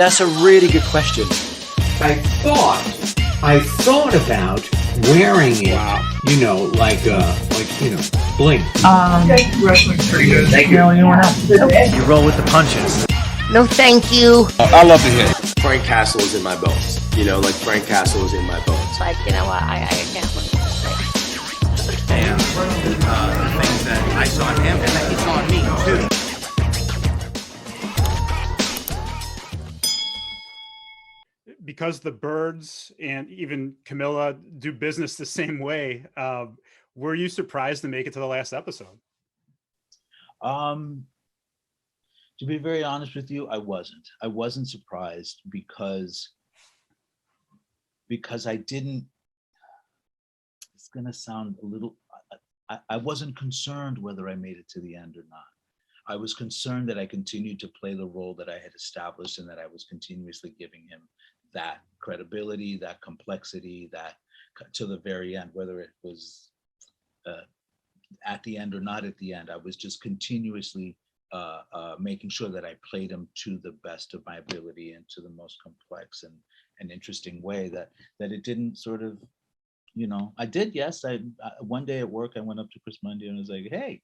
That's a really good question. I thought about wearing it, bling. Wrestling's pretty good. Thank you. Anyone else? You roll with the punches. No, thank you. I love to hear it. Frank Castle is in my bones. Frank Castle is in my bones. Like, you know what? I can't look at this. And the things that I saw in him and that he saw in me, too. Because the Birds and even Camilla do business the same way, were you surprised to make it to the last episode? To be very honest with you, I wasn't. I wasn't surprised because I didn't, it's gonna sound a little, I wasn't concerned whether I made it to the end or not. I was concerned that I continued to play the role that I had established and that I was continuously giving him that credibility, that complexity, that to the very end, whether it was at the end or not at the end, I was just continuously making sure that I played him to the best of my ability and to the most complex and interesting way that it didn't sort of, I did, yes. I one day at work, I went up to Chris Mundy and was like, hey,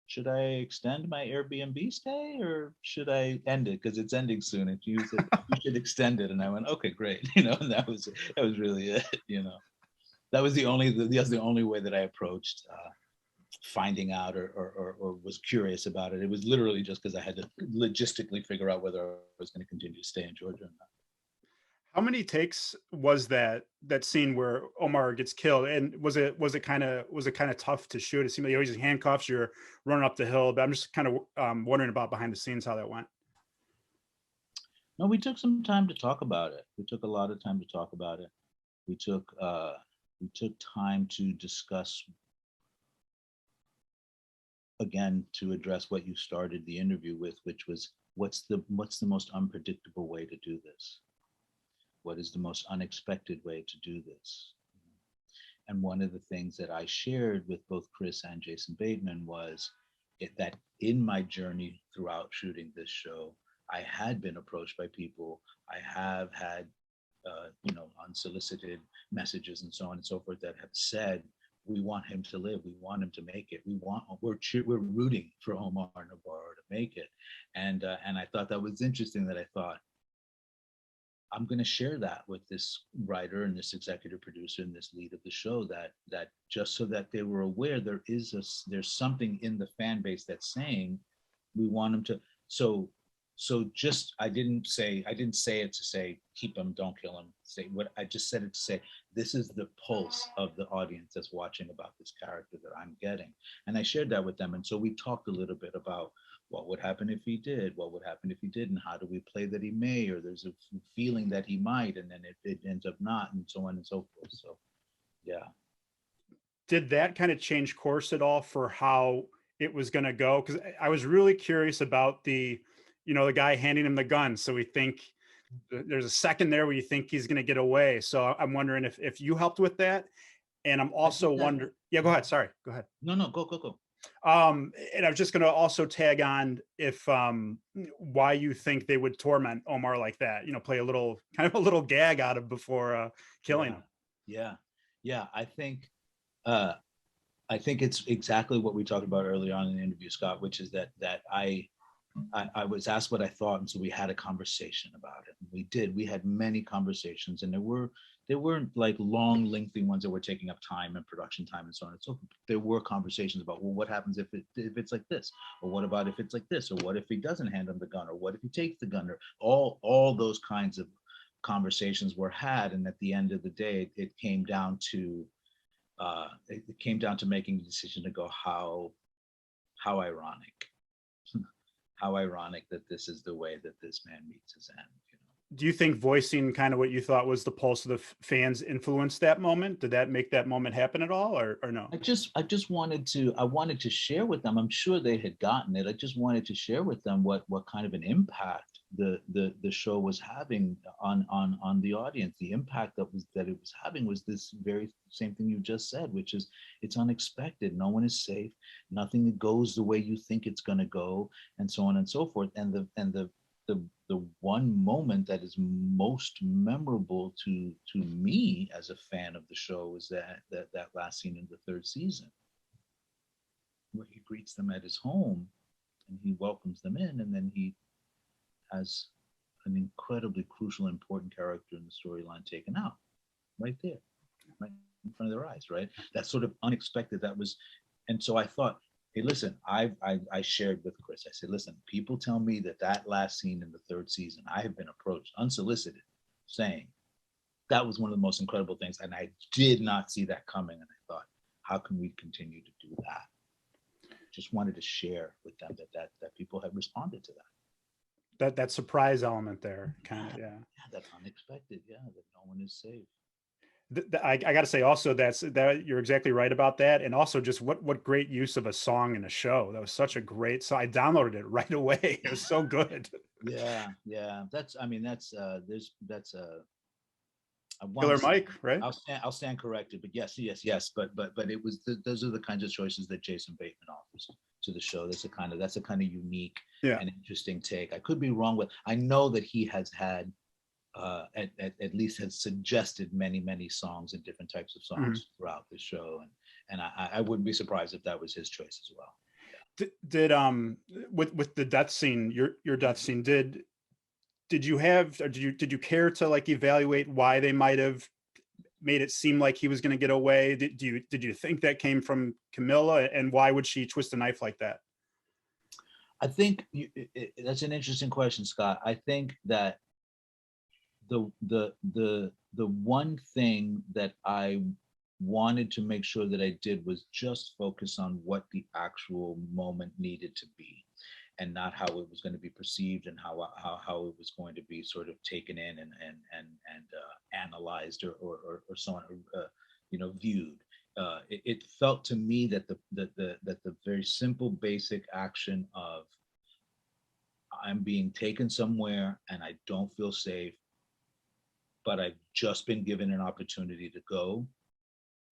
should I extend my Airbnb stay or should I end it? Because it's ending soon. If you said you should extend it. And I went, okay, great. And that was really it, That was the only way that I approached finding out or was curious about it. It was literally just because I had to logistically figure out whether I was going to continue to stay in Georgia or not. How many takes was that scene where Omar gets killed? And was it kind of tough to shoot? It seemed like you're using handcuffs, you're running up the hill, but I'm just kind of wondering about behind the scenes how that went. No, we took some time to talk about it. We took a lot of time to talk about it. We took time to discuss, again, to address what you started the interview with, which was what's the most unpredictable way to do this? What is the most unexpected way to do this? And one of the things that I shared with both Chris and Jason Bateman was that in my journey throughout shooting this show, I had been approached by people. I have had, unsolicited messages and so on and so forth that have said, we want him to live. We want him to make it. We're rooting for Omar Navarro to make it. And I thought that was interesting that I thought, I'm going to share that with this writer and this executive producer and this lead of the show that just so that they were aware there's something in the fan base that's saying we want them to. So just I didn't say it to say keep him, don't kill him. I just said it to say this is the pulse of the audience that's watching about this character that I'm getting, and I shared that with them. And so we talked a little bit about what would happen if he did, what would happen if he didn't, how do we play that he may, or there's a feeling that he might, and then it ends up not, and so on and so forth. So, yeah. Did that kind of change course at all for how it was going to go? Because I was really curious about the guy handing him the gun. So we think there's a second there where you think he's going to get away. So I'm wondering if you helped with that. And I'm also wondering, yeah, go ahead. Sorry, go ahead. No, go. And I was just going to also tag on if why you think they would torment Omar like that, play a little gag out of before killing him. Yeah. I think it's exactly what we talked about early on in the interview, Scott, which is that I was asked what I thought, and so we had a conversation about it. We had many conversations, and there weren't like long, lengthy ones that were taking up time and production time and so on and so forth. There were conversations about, well, what happens if it's like this, or what about if it's like this, or what if he doesn't hand him the gun, or what if he takes the gun, or all those kinds of conversations were had. And at the end of the day, it came down to making the decision to go, how ironic. How ironic that this is the way that this man meets his end. Do you think voicing kind of what you thought was the pulse of the fans influenced that moment? Did that make that moment happen at all, or no? I just wanted to share with them. I'm sure they had gotten it. I just wanted to share with them what kind of an impact the show was having on the audience. The impact that it was having was this very same thing you just said, which is it's unexpected. No one is safe. Nothing goes the way you think it's going to go, and so on and so forth. And the the one moment that is most memorable to me as a fan of the show is that last scene in the third season, where he greets them at his home and he welcomes them in, and then he has an incredibly crucial, important character in the storyline taken out right there, right in front of their eyes, right? That's sort of unexpected. That was, and so I thought, hey, listen, I shared with Chris, I said, listen, people tell me that last scene in the third season, I have been approached unsolicited saying that was one of the most incredible things. And I did not see that coming. And I thought, how can we continue to do that? Just wanted to share with them that people have responded to That surprise element there, kind of, yeah. Yeah, that's unexpected. Yeah, that no one is safe. I got to say also that you're exactly right about that. And also just what great use of a song in a show. That was such a great, so I downloaded it right away. It was so good. Yeah. That's Killer Mike, right? I'll stand corrected, but yes. But it was those are the kinds of choices that Jason Bateman offers to the show. That's a kind of unique and interesting take. I could be wrong with. I know that he has had at least has suggested many songs and different types of songs throughout the show, and I wouldn't be surprised if that was his choice as well. Did with the death scene, your death scene, did you have, or did you care to like evaluate why they might have made it seem like he was going to get away? Did you think that came from Camilla, and why would she twist a knife like that? I think that's an interesting question, Scott. I think that the one thing that I wanted to make sure that I did was just focus on what the actual moment needed to be, and not how it was going to be perceived and how it was going to be sort of taken in and analyzed or so on, viewed. It felt to me that the very simple basic action of I'm being taken somewhere and I don't feel safe, but I've just been given an opportunity to go,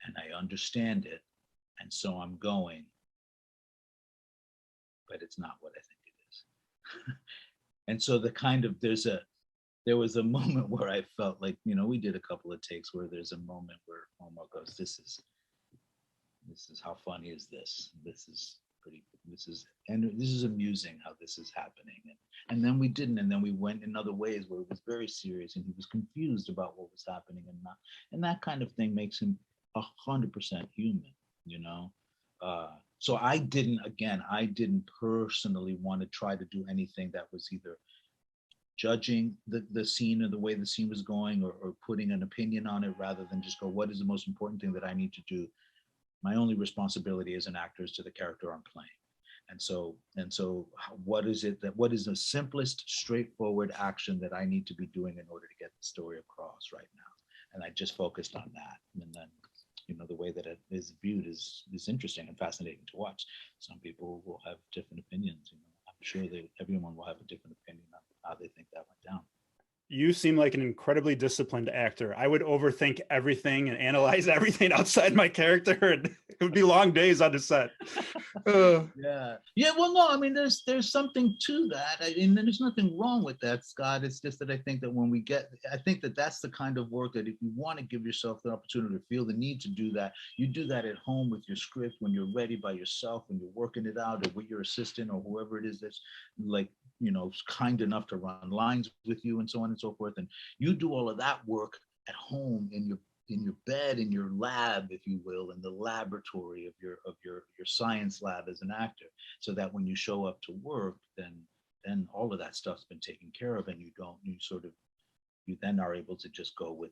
and I understand it, and so I'm going, but it's not what I think it is. And so there was a moment where I felt like, we did a couple of takes where there's a moment where Omar goes, this is how funny is this? This is amusing how this is happening. And then we didn't, and then we went in other ways where it was very serious and he was confused about what was happening and not. And that kind of thing makes him 100% human, So I didn't personally want to try to do anything that was either judging the scene or the way the scene was going, or putting an opinion on it, rather than just go, what is the most important thing that I need to do? My only responsibility as an actor is to the character I'm playing. And so what is the simplest, straightforward action that I need to be doing in order to get the story across right now? And I just focused on that. And then, the way that it is viewed is interesting and fascinating to watch. Some people will have different opinions. I'm sure that everyone will have a different opinion on how they think that went down. You seem like an incredibly disciplined actor. I would overthink everything and analyze everything outside my character, and it would be long days on the set. Yeah. Well, no, I mean, there's something to that, and there's nothing wrong with that, Scott. It's just that I think that I think that that's the kind of work that if you want to give yourself the opportunity to feel the need to do that, you do that at home with your script when you're ready by yourself, when you're working it out, or with your assistant or whoever it is that's like, kind enough to run lines with you and so on and so forth. And you do all of that work at home in your bed, in your lab, if you will, in the laboratory of your science lab as an actor, so that when you show up to work, then all of that stuff's been taken care of, and you then are able to just go with